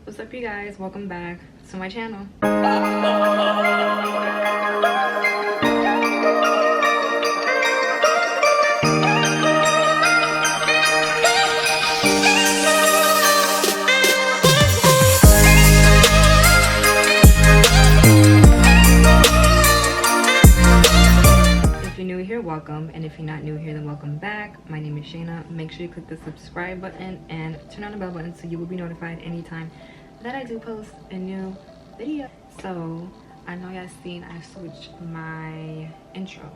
What's up, you guys? Welcome back to my channel. If you're new here, welcome, and if you're not new here, then welcome back. My name is Shayna. Make sure you click the subscribe button and turn on the bell button so you will be notified anytime that I do post a new video. So I know y'all seen I switched my intro.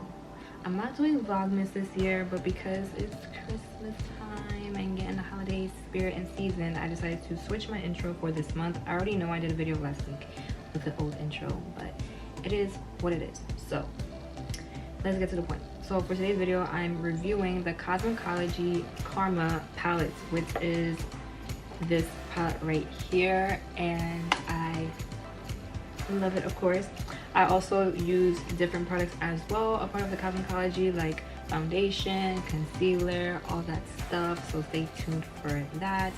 I'm not doing vlogmas this year, but because it's Christmas time and getting the holiday spirit and season, I decided to switch my intro for this month. I already know I did a video last week with the old intro, but it is what it is. So let's get to the point. So for today's video, I'm reviewing the Cosmikology Karma palette, which is this palette right here, and I love it, of course. I also use different products as well, a part of the Cosmikology, like foundation, concealer, all that stuff, so stay tuned for that.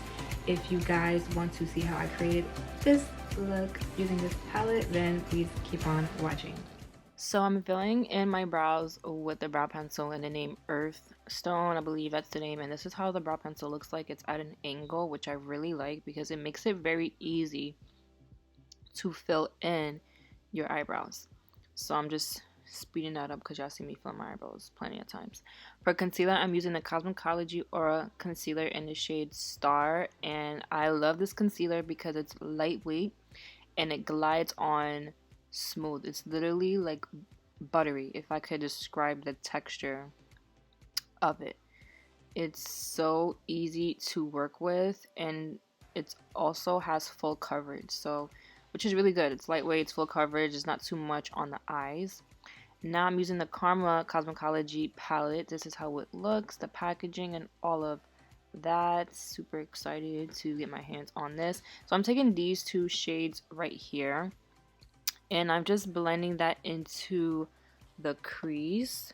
If you guys want to see how I created this look using this palette, then please keep on watching. So I'm filling in my brows with the brow pencil in the name Earth Stone, I believe that's the name, and this is how the brow pencil looks like. It's at an angle, which I really like because it makes it very easy to fill in your eyebrows. So I'm just speeding that up because y'all see me fill my eyebrows plenty of times. For concealer, I'm using the Cosmikology Aura Concealer in the shade Star, and I love this concealer because it's lightweight and it glides on smooth. It's literally like buttery, if I could describe the texture of it. It's so easy to work with, and it also has full coverage, so which is really good. It's lightweight, it's full coverage, it's not too much on the eyes. Now I'm using the Karma Cosmikology palette. This is how it looks, the packaging and all of that. Super excited to get my hands on this. So I'm taking these two shades right here and I'm just blending that into the crease.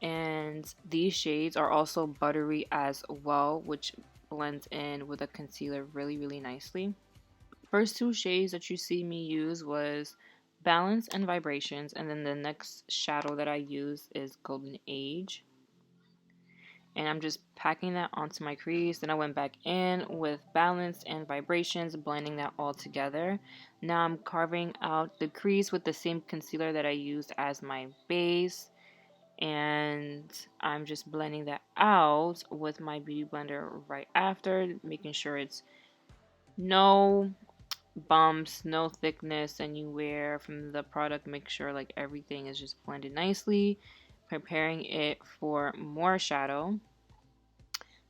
And these shades are also buttery as well, which blends in with a concealer really nicely. First two shades that you see me use was Balance and Vibrations, and then the next shadow that I use is Golden Age. And I'm just packing that onto my crease. Then I went back in with Balance and Vibrations, blending that all together. Now I'm carving out the crease with the same concealer that I used as my base, and I'm just blending that out with my beauty blender right after, making sure it's no bumps, no thickness anywhere from the product. Make sure like everything is just blended nicely. Preparing it for more shadow.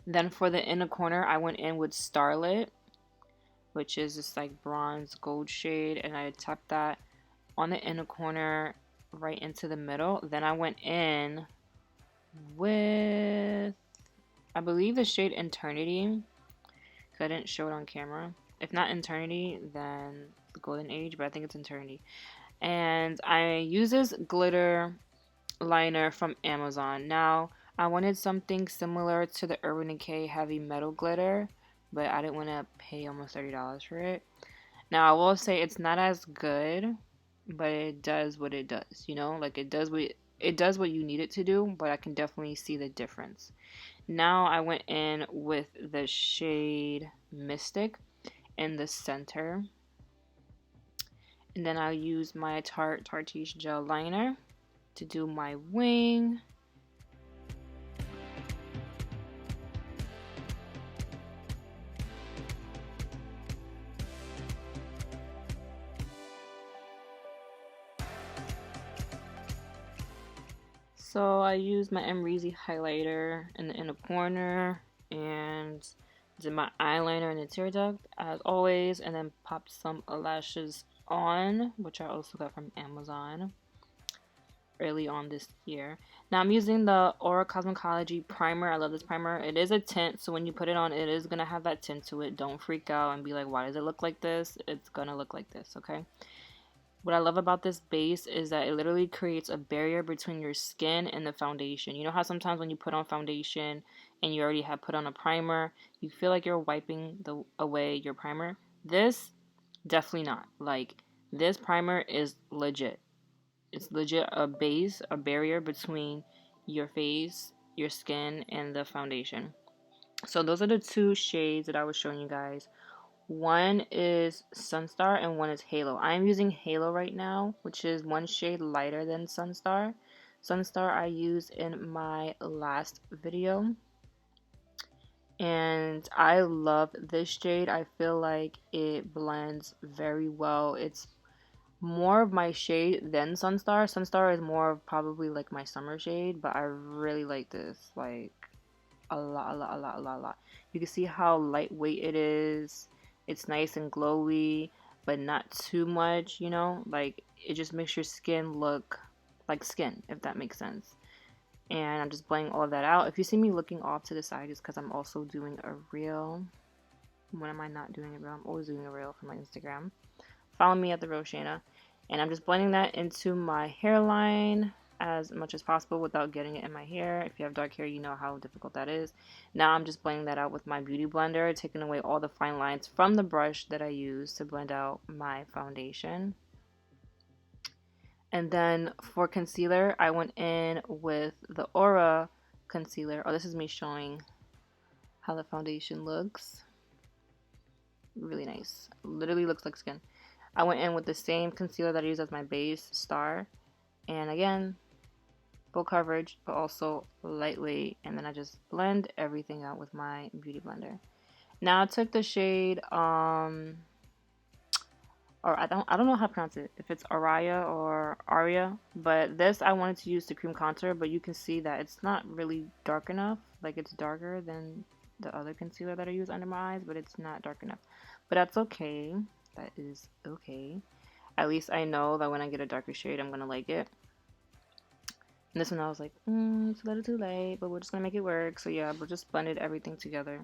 Then for the inner corner, I went in with Starlit, which is this like bronze gold shade, and I tapped that on the inner corner right into the middle. Then I went in with, I believe, the shade Eternity, because I didn't show it on camera. If not Eternity, then the Golden Age, but I think it's Eternity. And I use this glitter liner from Amazon. Now, I wanted something similar to the Urban Decay Heavy Metal Glitter, but I didn't want to pay almost $30 for it. Now, I will say it's not as good, but it does what it does, you know? Like, it does what you need it to do, but I can definitely see the difference. Now, I went in with the shade Mystic in the center. And then I'll use my Tarteesh Gel Liner to do my wing. So I used my Emreezy highlighter in the inner corner and did my eyeliner in the tear duct as always, and then popped some lashes on, which I also got from Amazon early on this year. Now I'm using the Aura Cosmikology primer. I love this primer. It is a tint, so when you put it on, it is going to have that tint to it. Don't freak out and be like, why does it look like this? It's going to look like this, okay? What I love about this base is that it literally creates a barrier between your skin and the foundation. You know how sometimes when you put on foundation and you already have put on a primer, you feel like you're wiping away your primer? This, definitely not. Like, this primer is legit. It's legit a base, a barrier between your face, your skin, and the foundation. So those are the two shades that I was showing you guys. One is Sunstar and one is Halo. I am using Halo right now, which is one shade lighter than Sunstar. Sunstar I used in my last video. And I love this shade. I feel like it blends very well. It's more of my shade than Sunstar. Sunstar is more of probably like my summer shade, but I really like this. Like, a lot, a lot, a lot, a lot, a lot. You can see how lightweight it is. It's nice and glowy, but not too much, you know? Like, it just makes your skin look like skin, if that makes sense. And I'm just blending all of that out. If you see me looking off to the side, it's because I'm also doing a reel. When am I not doing a reel? I'm always doing a reel for my Instagram. Follow me at therealshaynaa. And I'm just blending that into my hairline as much as possible without getting it in my hair. If you have dark hair, you know how difficult that is. Now I'm just blending that out with my beauty blender, taking away all the fine lines from the brush that I use to blend out my foundation. And then for concealer, I went in with the Aura concealer. Oh, this is me showing how the foundation looks. Really nice. Literally looks like skin. I went in with the same concealer that I use as my base, Star. And again, full coverage, but also lightweight. And then I just blend everything out with my beauty blender. Now I took the shade, or I don't know how to pronounce it, if it's Araya or Aria, but this I wanted to use the cream contour, but you can see that it's not really dark enough. Like, it's darker than the other concealer that I use under my eyes, but it's not dark enough. But that's okay. That is okay. At least I know that when I get a darker shade, I'm gonna like it. And this one I was like, it's a little too late, but we're just gonna make it work. So yeah, we just blended everything together.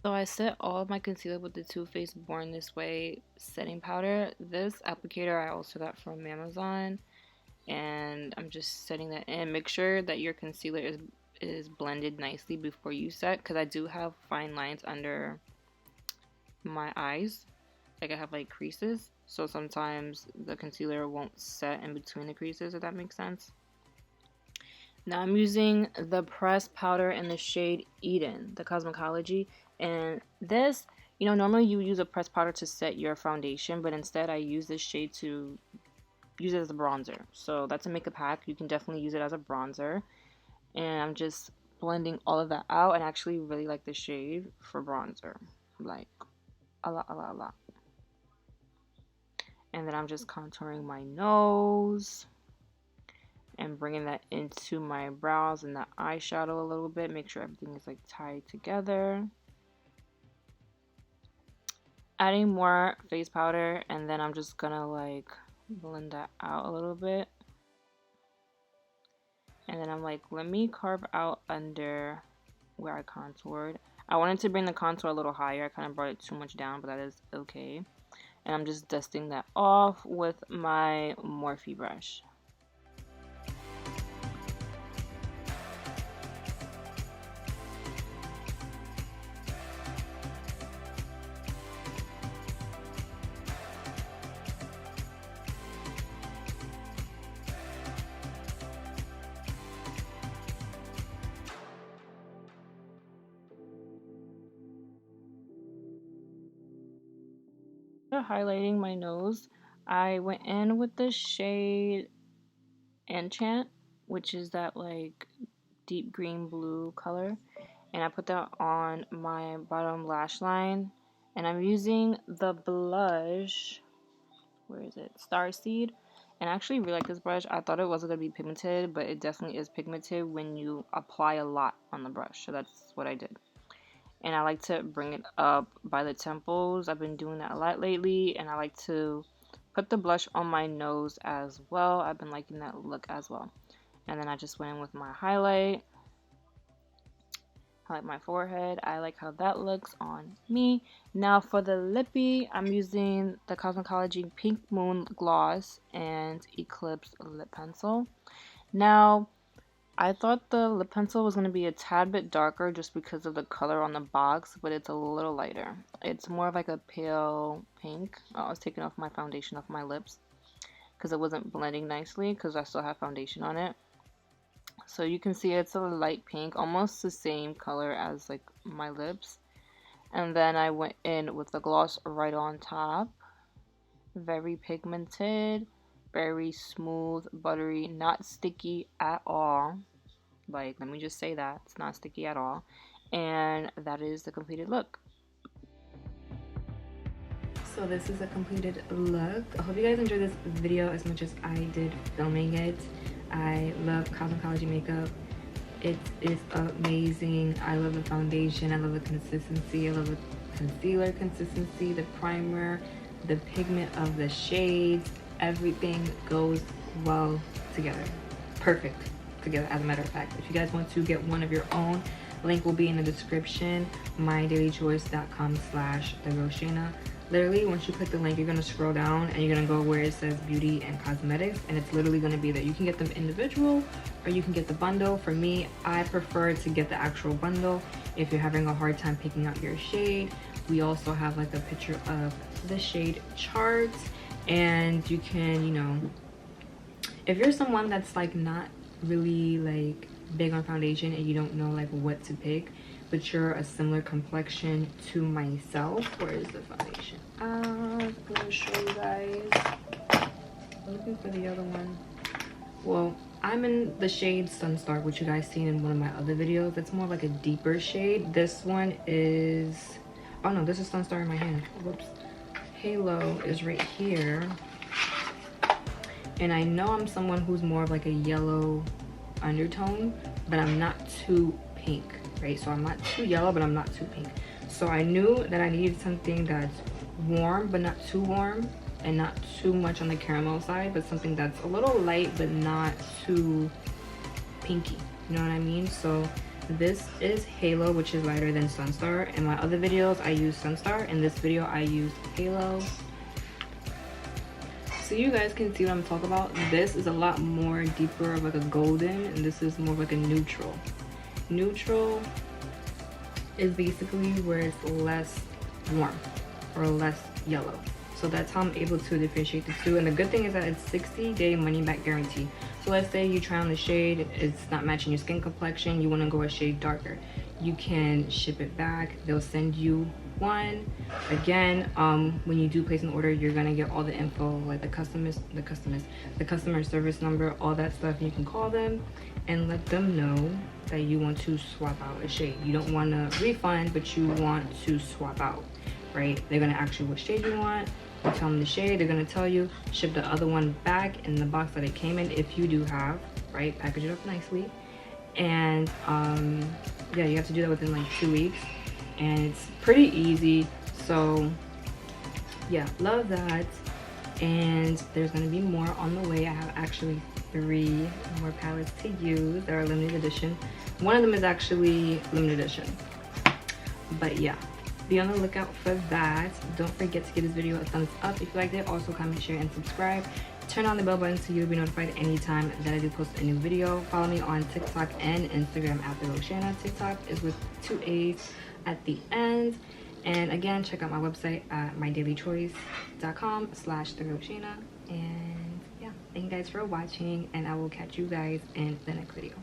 So I set all of my concealer with the Too Faced Born This Way setting powder. This applicator I also got from Amazon, and I'm just setting that in. Make sure that your concealer is blended nicely before you set, because I do have fine lines under my eyes. Like, I have like creases, so sometimes the concealer won't set in between the creases, if that makes sense. Now I'm using the pressed powder in the shade Eden, the Cosmikology. And this, normally you use a pressed powder to set your foundation, but instead I use this shade to use it as a bronzer. So that's a makeup hack. You can definitely use it as a bronzer. And I'm just blending all of that out, and I actually really like the shade for bronzer. Like, a lot, a lot, a lot. And then I'm just contouring my nose and bringing that into my brows and the eyeshadow a little bit. Make sure everything is like tied together. Adding more face powder, and then I'm just gonna like blend that out a little bit. And then I'm like, let me carve out under where I contoured. I wanted to bring the contour a little higher. I kind of brought it too much down, but that is okay. And I'm just dusting that off with my Morphe brush. Highlighting my nose, I went in with the shade Enchant, which is that like deep green blue color, and I put that on my bottom lash line. And I'm using the blush, where is it, Starseed. And I actually really like this brush. I thought it wasn't going to be pigmented, but it definitely is pigmented when you apply a lot on the brush. So that's what I did. and I like to bring it up by the temples. I've been doing that a lot lately, and I like to put the blush on my nose as well. I've been liking that look as well. And then I just went in with my highlight my forehead. I like how that looks on me. Now for the lippy, I'm using the Cosmikology Pink Moon Gloss and Eclipse Lip Pencil. Now, I thought the lip pencil was going to be a tad bit darker just because of the color on the box, but it's a little lighter. It's more of like a pale pink. I was taking off my foundation off my lips because it wasn't blending nicely because I still have foundation on it. So you can see it's a light pink, almost the same color as like my lips. And then I went in with the gloss right on top. Very pigmented, very smooth, buttery, not sticky at all. Like, let me just say that. It's not sticky at all. And that is the completed look. So this is a completed look. I hope you guys enjoyed this video as much as I did filming it. I love Cosmikology makeup. It is amazing. I love the foundation. I love the consistency. I love the concealer consistency, the primer, the pigment of the shades. Everything goes well together. Perfect together, as a matter of fact. If you guys want to get one of your own, link will be in the description. mydailychoice.com/therealshaynaa. Literally, once you click the link, you're going to scroll down and you're going to go where it says beauty and cosmetics, and it's literally going to be that you can get them individual or you can get the bundle. For me, I prefer to get the actual bundle if you're having a hard time picking out your shade. We also have like a picture of the shade chart, and you can, you know, if you're someone that's like not really like big on foundation and you don't know like what to pick, but you're a similar complexion to myself. Where is the foundation? I'm gonna show you guys. I'm looking for the other one. Well, I'm in the shade Sunstar, which you guys seen in one of my other videos. That's more like a deeper shade. This one is, oh no, this is Sunstar in my hand. Whoops. Halo is right here. And I know I'm someone who's more of like a yellow undertone, but I'm not too pink, right? So I'm not too yellow, but I'm not too pink. So I knew that I needed something that's warm, but not too warm, and not too much on the caramel side, but something that's a little light, but not too pinky. You know what I mean? So this is Halo, which is lighter than Sunstar. In my other videos, I use Sunstar. In this video, I use Halo. So you guys can see what I'm talking about. This is a lot more deeper of like a golden, and this is more of like a neutral. Neutral is basically where it's less warm or less yellow. So that's how I'm able to differentiate the two. And the good thing is that it's 60-day money back guarantee. So let's say you try on the shade, it's not matching your skin complexion, you want to go a shade darker, you can ship it back. They'll send you one. Again, when you do place an order, you're gonna get all the info, like the customer service number, all that stuff. You can call them and let them know that you want to swap out a shade. You don't want to refund, but you want to swap out, right? They're gonna ask you what shade you want. You tell them the shade. They're gonna tell you, ship the other one back in the box that it came in, if you do have, right? Package it up nicely. And yeah, you have to do that within like 2 weeks, and it's pretty easy. So yeah, love that. And there's gonna be more on the way. I have actually 3 more palettes to use that are limited edition. One of them is actually limited edition, but yeah, be on the lookout for that. Don't forget to give this video a thumbs up if you liked it. Also comment, share, and subscribe. Turn on the bell button so you'll be notified anytime that I do post a new video. Follow me on TikTok and Instagram at therealshaynaa. TikTok is with 2 A's at the end. And again, check out my website at mydailychoice.com/therealshaynaa. And yeah, thank you guys for watching, and I will catch you guys in the next video.